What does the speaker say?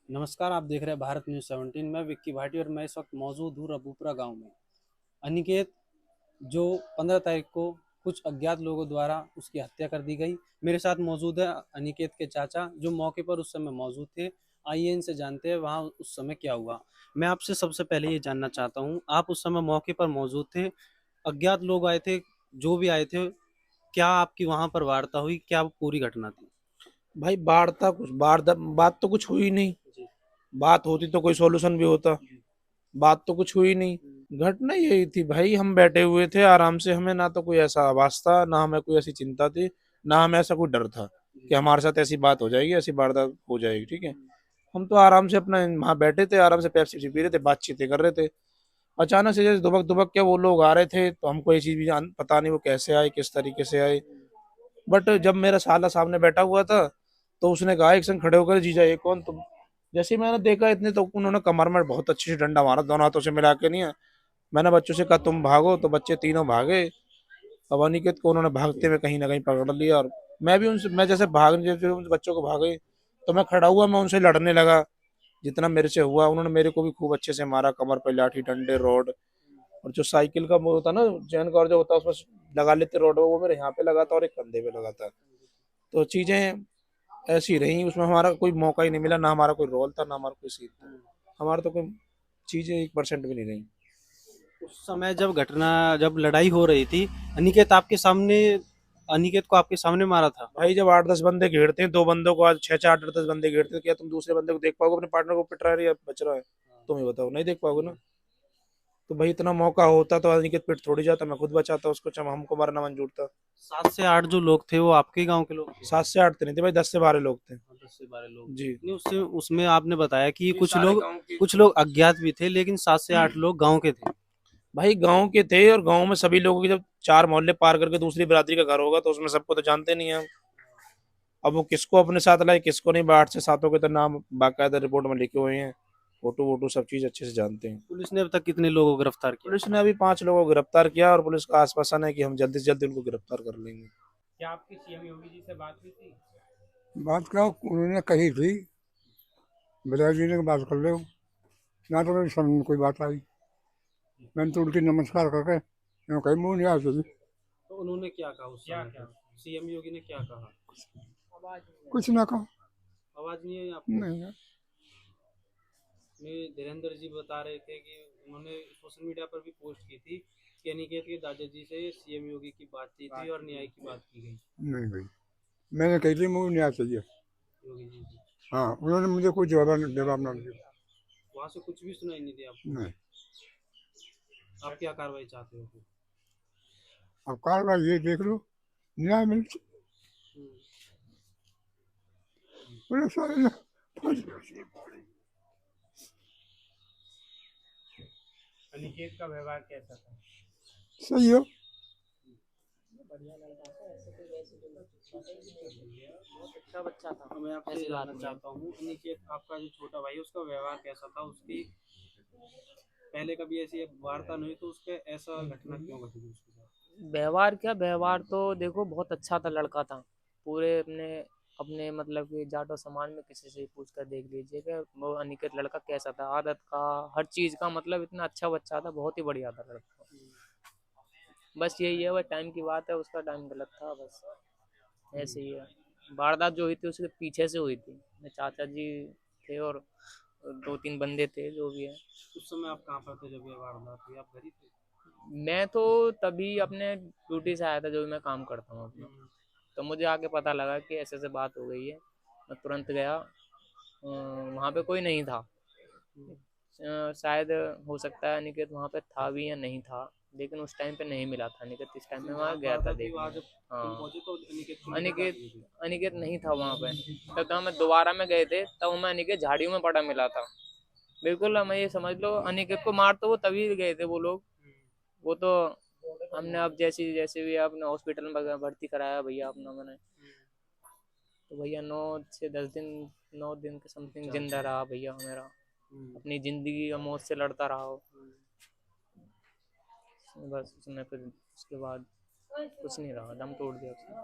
नमस्कार, आप देख रहे हैं भारत न्यूज़ 17। मैं विक्की भाटी और मैं इस वक्त मौजूद हूँ रबूपुरा गांव में। अनिकेत, जो 15 तारीख को कुछ अज्ञात लोगों द्वारा उसकी हत्या कर दी गई। मेरे साथ मौजूद है अनिकेत के चाचा, जो मौके पर उस समय मौजूद थे। आइए इनसे जानते हैं वहाँ उस समय क्या हुआ। मैं आपसे सबसे पहले ये जानना चाहता हूँ, आप उस समय मौके पर मौजूद थे, अज्ञात लोग आए थे, जो भी आए थे, क्या आपकी वहाँ पर वार्ता हुई, क्या पूरी घटना थी? भाई बात तो कुछ हुई नहीं। जी। बात होती तो कोई सॉल्यूशन भी होता। बात तो कुछ हुई नहीं। घटना यही थी भाई, हम बैठे हुए थे आराम से, हमें ना तो कोई ऐसा आवाज था, ना हमें कोई ऐसी चिंता थी, ना हमें ऐसा कोई डर था कि हमारे साथ ऐसी बात हो जाएगी, ऐसी वारदात हो जाएगी। ठीक है, हम तो आराम से अपना वहां बैठे थे, आराम से पेप्सी पी रहे थे, बातचीतें कर रहे थे। अचानक से जैसे दुबक दुबक के वो लोग आ रहे थे, तो हमको ये चीज भी पता नहीं वो कैसे आए, किस तरीके से आए। बट जब मेरा साला सामने बैठा हुआ था, तो उसने कहा एक संग खड़े होकर, जीजा ये कौन तुम? जैसे ही मैंने देखा इतने, तो उन्होंने कमर में बहुत अच्छी से डंडा मारा, दोनों हाथों से मिला के नहीं है। मैंने बच्चों से कहा तुम भागो, तो बच्चे तीनों भागे। अब अनिकेत को उन्होंने भागते हुए कहीं ना कहीं पकड़ लिया, और मैं जैसे भागने, जैसे उन बच्चों को भागे, तो मैं खड़ा हुआ, मैं उनसे लड़ने लगा। जितना मेरे से हुआ, उन्होंने मेरे को भी खूब अच्छे से मारा, कमर पे लाठी, डंडे, रॉड। और जो साइकिल का वो होता ना, चैन का, और जो होता है उसमें लगा लेते रॉड, वो मेरे यहाँ पे लगा था और एक कंधे पे लगा था। तो चीजें ऐसी रही, उसमें हमारा कोई मौका ही नहीं मिला, ना हमारा कोई रोल था, ना हमारा कोई सीन था। हमारा तो कोई चीजें 1% भी नहीं रही। उस समय जब लड़ाई हो रही थी, अनिकेत आपके सामने अनिकेत को आपके सामने मारा था? भाई जब 8-10 बंदे घेरते हैं, दो बंदों को आज 6-6 8-10 बंदे घेरते हैं, तो क्या तुम दूसरे बंदे को देख पाओगे अपने पार्टनर को पिट रहा है या बच रहा है? तुम ही बताओ, नहीं देख पाओगे ना। तो भाई इतना मौका होता तो अनिकेत पिट थोड़ी जाता, मैं खुद बचाता उसको, जब हमको मारना मंजूर था। 7 से 8 जो लोग थे वो आपके गांव के लोग थे? 7 से 8 तो नहीं थे भाई, 10 से 12 लोग थे। 10 से 12 लोग। जी। नहीं, उससे उसमें आपने बताया कि ये कुछ सारे लोग गांव के। कुछ लोग अज्ञात भी थे, लेकिन 7 से 8 लोग गांव के थे। भाई गांव के थे, और गांव में सभी लोगों की, जब 4 मोहल्ले पार करके दूसरी बिरादरी का घर होगा, तो उसमें सबको तो जानते नहीं है हम। अब वो किसको अपने साथ लाए, किसको नहीं, 8 से 7 के तो नाम बाकायदा रिपोर्ट में लिखे हुए हैं, फोटो वोटो सब चीज अच्छे से जानते हैं। पुलिस ने अब तक कितने लोगों को गिरफ्तार किया? पुलिस ने अभी 5 लोगों को गिरफ्तार किया, और पुलिस का आश्वासन है कि हम जल्दी से जल्दी उनको गिरफ्तार कर लेंगे। क्या आपकी सीएम योगी जी से बात हुई थी? बात क्या उन्होंने कही थी, विधायक जी ने बात कर लो। ना तो मेरी समझ में कोई बात आई। मैंने तो उनकी नमस्कार करके कहीं मुँह नहीं आ सकी। तो उन्होंने क्या कहा उस समय पे? सीएम योगी ने क्या कहा? कुछ ना कहा। आवाज नहीं आई आपको? नहीं। में धीरेन्द्र जी बता रहे थे कि उन्होंने सोशल मीडिया पर भी पोस्ट की थी कि अनिकेत के दादाजी से सीएम योगी की बातचीत हुई और न्याय की बात की गई। नहीं भाई, मैंने कही थी मुँह नहीं आ सकी। योगी जी से हाँ, उन्होंने मुझे कोई जवाब ना दिया। वहां से कुछ भी सुनाई नहीं दिया आपको? नहीं। आप क्या कार्रवाई चाहते हो फिर? अब कार्रवाई ये देख लो, न्याय मिल। हम्म। पुलिस वाले ने फांसी। अनिकेत का व्यवहार कैसा था? सही हो। बहुत अच्छा बच्चा था। मैं आपसे जानना चाहता हूँ, अनिकेत आपका जो छोटा भाई है, उसका व्यवहार कैसा था? उसकी पहले कभी ऐसी वार्ता नहीं हुई, तो उसके ऐसा घटना क्यों घटी थी उसके साथ? व्यवहार क्या व्यवहार, तो देखो बहुत अच्छा था लड़का था। पूरे अपने अपने मतलब कि जाटो समाज में किसी से पूछ कर देख लीजिए कि वो अनिकेत लड़का कैसा था, आदत का, हर चीज का, मतलब इतना अच्छा बच्चा था, बहुत ही बढ़िया था लड़का। बस यही है, वह टाइम की बात है, उसका टाइम गलत था बस, ऐसे ही है। वारदात जो हुई थी उसके पीछे से हुई थी। मेरे चाचा जी थे और 2-3 बंदे थे जो भी है। उस समय आप कहाँ पर थे जब ये वारदात हुई? आप घर ही थे? मैं तो तभी अपने ड्यूटी से आया था, जो भी मैं काम करता हूँ अपना। तो मुझे आके पता लगा कि ऐसे ऐसे बात हो गई है। मैं तुरंत गया, वहाँ पे कोई नहीं था। शायद हो सकता है अनिकेत वहाँ पे था भी या नहीं था, लेकिन उस टाइम पे नहीं मिला था अनिकेत। इस टाइम पे वहाँ गया था देखने। तुम हाँ, पहुंचे तो अनिकेत को अनिकेत मुलाकात हुई थी? अनिकेत नहीं था वहाँ पे। तब हम दोबारा में गए थे, तब हमें अनिकेत झाड़ियों में पड़ा मिला था। बिल्कुल, हमें ये समझ लो अनिकेत को मार तो वो तभी गए थे वो लोग। वो तो हमने अब जैसे जैसे भी अपने हॉस्पिटल में भर्ती कराया भैया अपना मैंने। तो भैया 9 से 10 दिन, 9 दिन के समथिंग जिंदा रहा भैया मेरा। अपनी जिंदगी का मौत से लड़ता रहा हो। बस उसने फिर उसके बाद कुछ नहीं रहा, दम तोड़ दिया उसने।